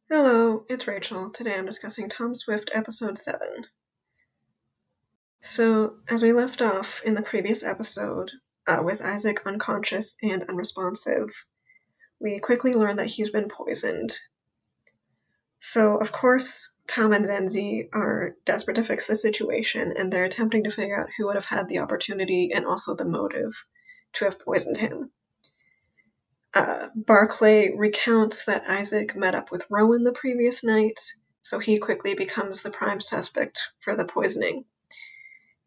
Hello, it's Rachel. Today I'm discussing Tom Swift episode 7. So, as we left off in the previous episode, with Isaac unconscious and unresponsive, we quickly learn that he's been poisoned. So, of course, Tom and Zenzi are desperate to fix the situation, and they're attempting to figure out who would have had the opportunity and also the motive to have poisoned him. Barclay recounts that Isaac met up with Rowan the previous night, so he quickly becomes the prime suspect for the poisoning.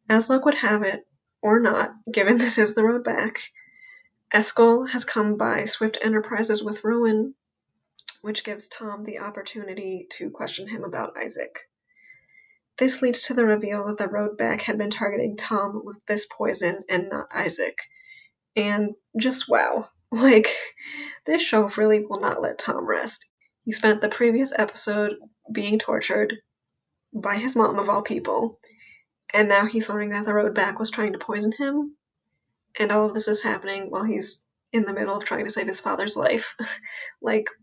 As luck would have it, or not, given this is the road back, Eskel has come by Swift Enterprises with Rowan, which gives Tom the opportunity to question him about Isaac. This leads to the reveal that the road back had been targeting Tom with this poison and not Isaac. And just wow. This show really will not let Tom rest. He spent the previous episode being tortured by his mom, of all people, and now he's learning that the road back was trying to poison him, and all of this is happening while he's in the middle of trying to save his father's life.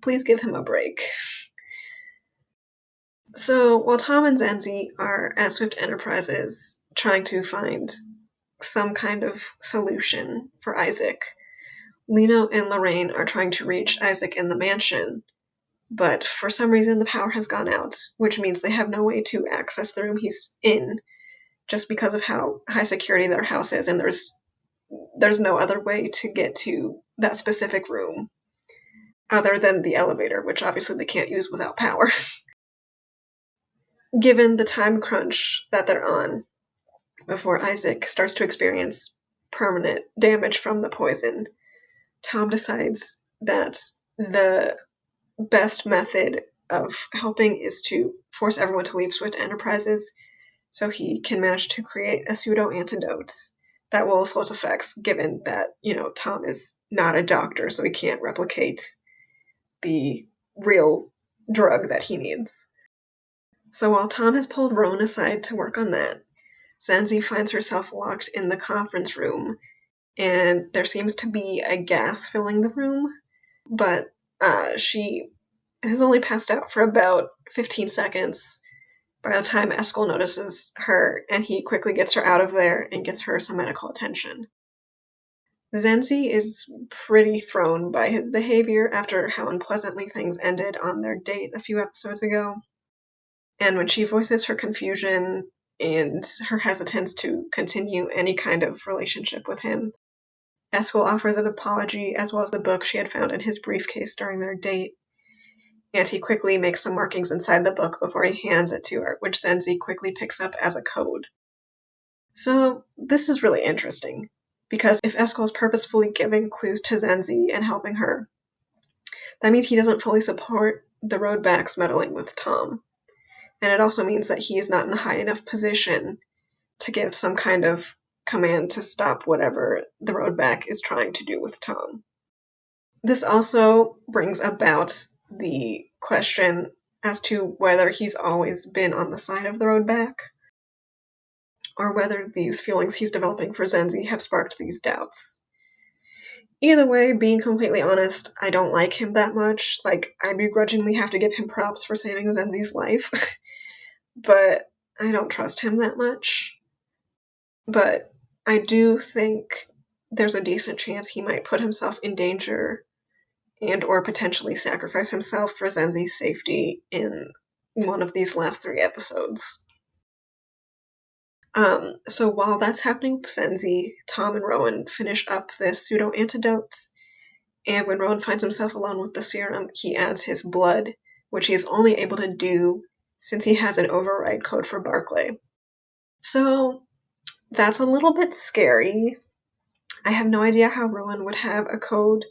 Please give him a break. So, while Tom and Zenzi are at Swift Enterprises trying to find some kind of solution for Isaac, Lino and Lorraine are trying to reach Isaac in the mansion, but for some reason the power has gone out, which means they have no way to access the room he's in, just because of how high security their house is, and there's no other way to get to that specific room other than the elevator, which obviously they can't use without power. Given the time crunch that they're on before Isaac starts to experience permanent damage from the poison, Tom decides that the best method of helping is to force everyone to leave Swift Enterprises so he can manage to create a pseudo-antidote that will slow its effects, given that, Tom is not a doctor, so he can't replicate the real drug that he needs. So while Tom has pulled Rowan aside to work on that, Zenzi finds herself locked in the conference room, and there seems to be a gas filling the room, but she has only passed out for about 15 seconds by the time Eskel notices her, and he quickly gets her out of there and gets her some medical attention. Zenzi is pretty thrown by his behavior after how unpleasantly things ended on their date a few episodes ago. And when she voices her confusion and her hesitance to continue any kind of relationship with him, Eskel offers an apology as well as the book she had found in his briefcase during their date, and he quickly makes some markings inside the book before he hands it to her, which Zenzi quickly picks up as a code. So this is really interesting, because if Eskel is purposefully giving clues to Zenzi and helping her, that means he doesn't fully support the Roadback's meddling with Tom. And it also means that he is not in a high enough position to give some kind of command to stop whatever the Roadback is trying to do with Tom. This also brings about the question as to whether he's always been on the side of the Roadback, or whether these feelings he's developing for Zenzi have sparked these doubts. Either way, being completely honest, I don't like him that much. I begrudgingly have to give him props for saving Zenzi's life, but I don't trust him that much. But I do think there's a decent chance he might put himself in danger and or potentially sacrifice himself for Zenzi's safety in one of these last 3 episodes. So while that's happening with Zenzi, Tom and Rowan finish up this pseudo-antidote, and when Rowan finds himself alone with the serum, he adds his blood, which he is only able to do since he has an override code for Barclay. So that's a little bit scary. I have no idea how Rowan would have a code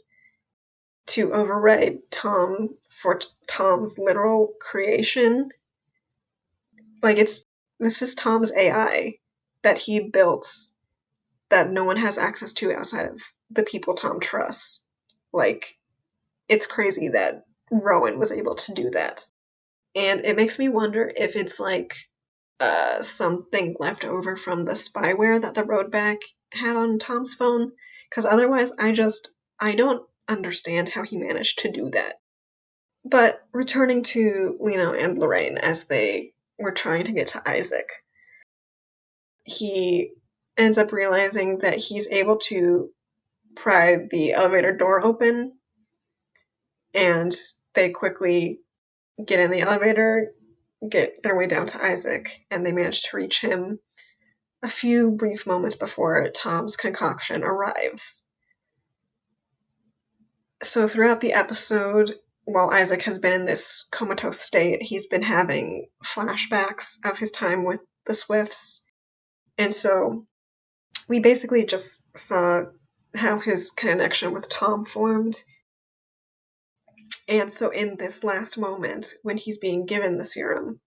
to override Tom for Tom's literal creation. This is Tom's AI that he built that no one has access to outside of the people Tom trusts. It's crazy that Rowan was able to do that. And it makes me wonder if it's something left over from the spyware that the Roadback had on Tom's phone. Because otherwise, I don't understand how he managed to do that. But returning to Lino and Lorraine as they were trying to get to Isaac, he ends up realizing that he's able to pry the elevator door open, and they quickly get in the elevator, get their way down to Isaac, and they manage to reach him a few brief moments before Tom's concoction arrives. So throughout the episode, while Isaac has been in this comatose state, he's been having flashbacks of his time with the Swifts. And so we basically just saw how his connection with Tom formed. And so in this last moment, when he's being given the serum,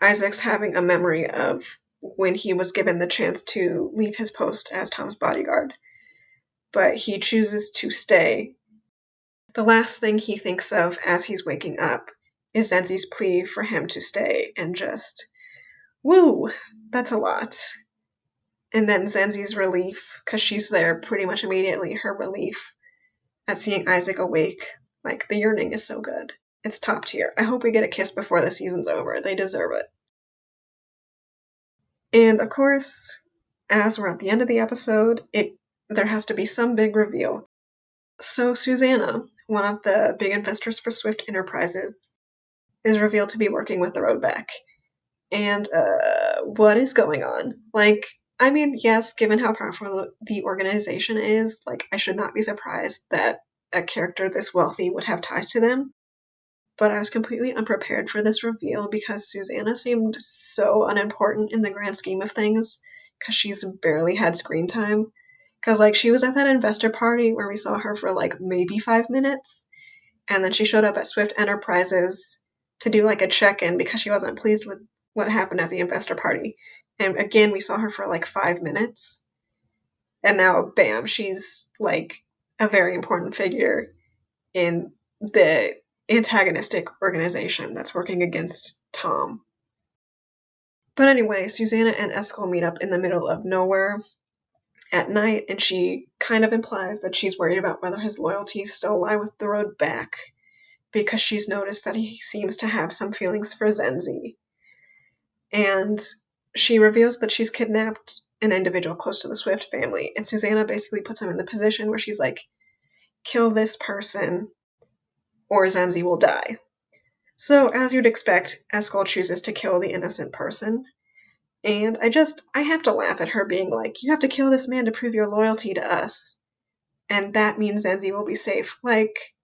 Isaac's having a memory of when he was given the chance to leave his post as Tom's bodyguard. But he chooses to stay. The last thing he thinks of as he's waking up is Zenzi's plea for him to stay, and just, woo, that's a lot. And then Zenzi's relief, because she's there pretty much immediately, her relief at seeing Isaac awake. Like, the yearning is so good. It's top tier. I hope we get a kiss before the season's over. They deserve it. And of course, as we're at the end of the episode, there has to be some big reveal. So Susanna, one of the big investors for Swift Enterprises, is revealed to be working with the road back. And what is going on? Like, I mean, yes, given how powerful the organization is, like, I should not be surprised that a character this wealthy would have ties to them. But I was completely unprepared for this reveal because Susanna seemed so unimportant in the grand scheme of things, because she's barely had screen time. Because, like, she was at that investor party where we saw her for, like, maybe 5 minutes, and then she showed up at Swift Enterprises to do, like, a check-in because she wasn't pleased with what happened at the investor party. And again, we saw her for, like, 5 minutes. And now, bam, she's, like, a very important figure in the antagonistic organization that's working against Tom. But anyway, Susanna and Eskel meet up in the middle of nowhere at night, and she kind of implies that she's worried about whether his loyalties still lie with the road back, because she's noticed that he seems to have some feelings for Zenzi. And she reveals that she's kidnapped an individual close to the Swift family, and Susanna basically puts him in the position where she's like, kill this person or Zenzi will die. So, as you'd expect, Eskel chooses to kill the innocent person. And I have to laugh at her being like, you have to kill this man to prove your loyalty to us. And that means Zenzi will be safe. Like,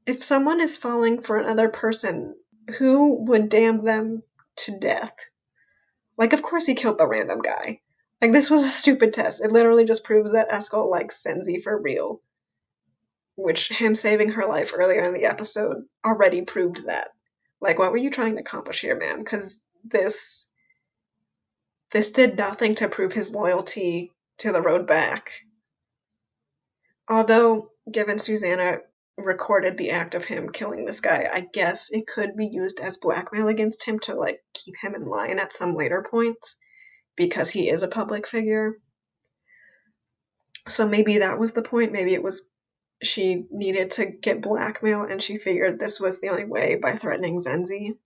if someone is falling for another person, who would damn them to death? Like, of course he killed the random guy. Like, this was a stupid test. It literally just proves that Eskel likes Zenzi for real. Which, him saving her life earlier in the episode already proved that. Like, what were you trying to accomplish here, ma'am? Because this did nothing to prove his loyalty to the road back. Although, given Susanna recorded the act of him killing this guy, I guess it could be used as blackmail against him to, like, keep him in line at some later point, because he is a public figure. So maybe that was the point. Maybe it was she needed to get blackmail, and she figured this was the only way by threatening Zenzi.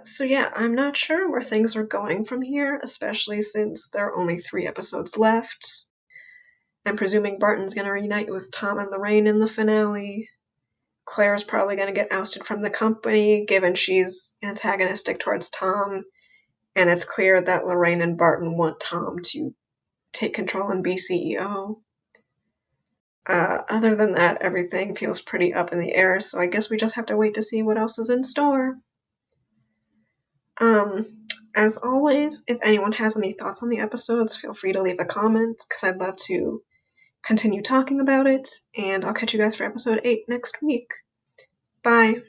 So yeah, I'm not sure where things are going from here, especially since there are only 3 episodes left. I'm presuming Barton's gonna reunite with Tom and Lorraine in the finale. Claire's probably gonna get ousted from the company, given she's antagonistic towards Tom, and it's clear that Lorraine and Barton want Tom to take control and be CEO. Other than that, everything feels pretty up in the air, so I guess we just have to wait to see what else is in store. As always, if anyone has any thoughts on the episodes, feel free to leave a comment, because I'd love to continue talking about it, and I'll catch you guys for episode 8 next week. Bye!